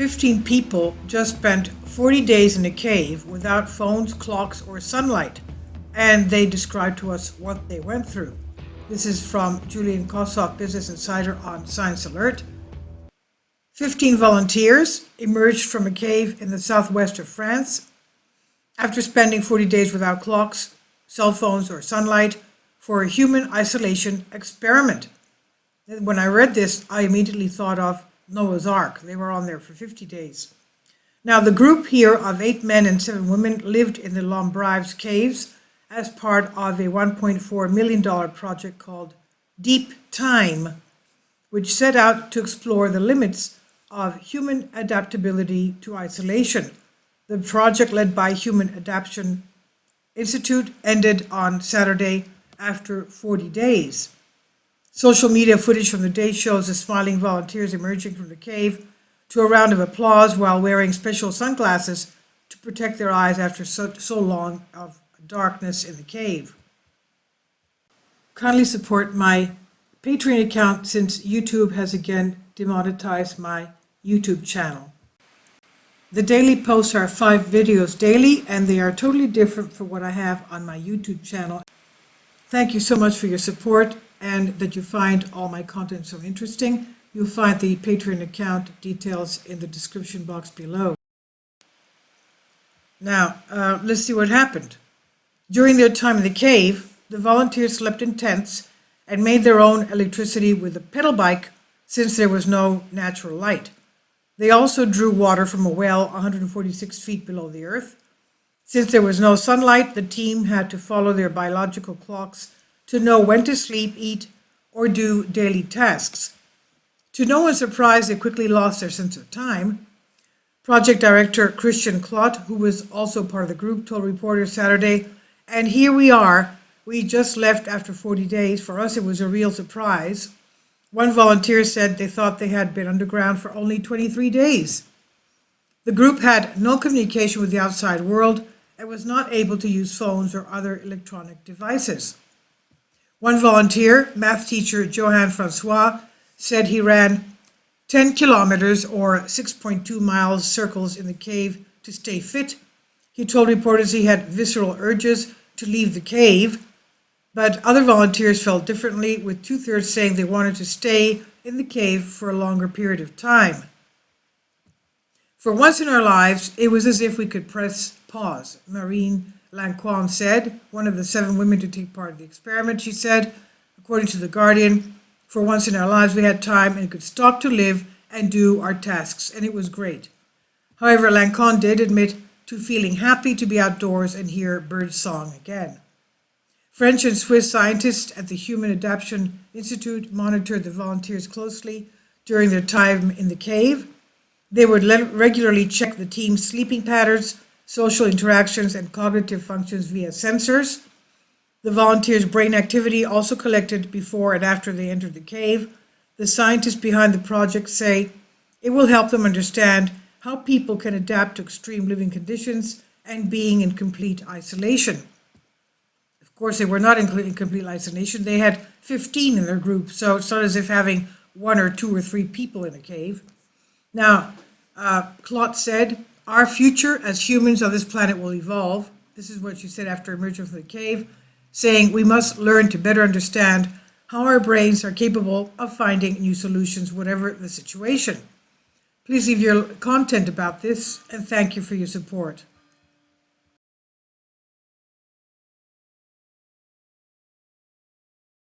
15 people just spent 40 days in a cave without phones, clocks, or sunlight, and they described to us what they went through. This is from Julian Kossoff, Business Insider on Science Alert. 15 volunteers emerged from a cave in the southwest of France after spending 40 days without clocks, cell phones, or sunlight for a human isolation experiment. When I read this, I immediately thought of Noah's Ark. They were on there for 50 days. Now, the group here of 8 men and 7 women lived in the Lombrives caves as part of a $1.4 million project called Deep Time, which set out to explore the limits of human adaptability to isolation. The project, led by Human Adaptation Institute, ended on Saturday after 40 days. Social media footage from the day shows the smiling volunteers emerging from the cave to a round of applause while wearing special sunglasses to protect their eyes after so long of darkness in the cave. Kindly support my Patreon account since YouTube has again demonetized my YouTube channel. The daily posts are 5 videos daily, and they are totally different from what I have on my YouTube channel. Thank you so much for your support and that you find all my content so interesting. You'll find the Patreon account details in the description box below. Now, let's see what happened. During their time in the cave, the volunteers slept in tents and made their own electricity with a pedal bike since there was no natural light. They also drew water from a well 146 feet below the earth. Since there was no sunlight, the team had to follow their biological clocks to know when to sleep, eat, or do daily tasks. To no one's surprise, they quickly lost their sense of time. Project Director Christian Clot, who was also part of the group, told reporters Saturday, "And here we are. We just left after 40 days. For us, it was a real surprise." One volunteer said they thought they had been underground for only 23 days. The group had no communication with the outside world and was not able to use phones or other electronic devices. One volunteer, math teacher Johan Francois, said he ran 10 kilometers or 6.2 miles circles in the cave to stay fit. He told reporters he had visceral urges to leave the cave, but other volunteers felt differently, with 2/3 saying they wanted to stay in the cave for a longer period of time. "For once in our lives, it was as if we could press pause," Marine Lanquan said, one of the 7 women to take part in the experiment. She said, according to The Guardian, "For once in our lives we had time and could stop to live and do our tasks, and it was great." However, Lanquan did admit to feeling happy to be outdoors and hear bird song again. French and Swiss scientists at the Human Adaptation Institute monitored the volunteers closely during their time in the cave. They would regularly check the team's sleeping patterns, social interactions, and cognitive functions via sensors. The volunteers' brain activity also collected before and after they entered the cave. The scientists behind the project say it will help them understand how people can adapt to extreme living conditions and being in complete isolation. Of course, they were not in complete isolation. They had 15 in their group, so it's not as if having 1 or 2 or 3 people in a cave. Now, Clot said, "Our future as humans on this planet will evolve." This is what she said after emerging from the cave, saying we must learn to better understand how our brains are capable of finding new solutions, whatever the situation. Please leave your content about this, and thank you for your support.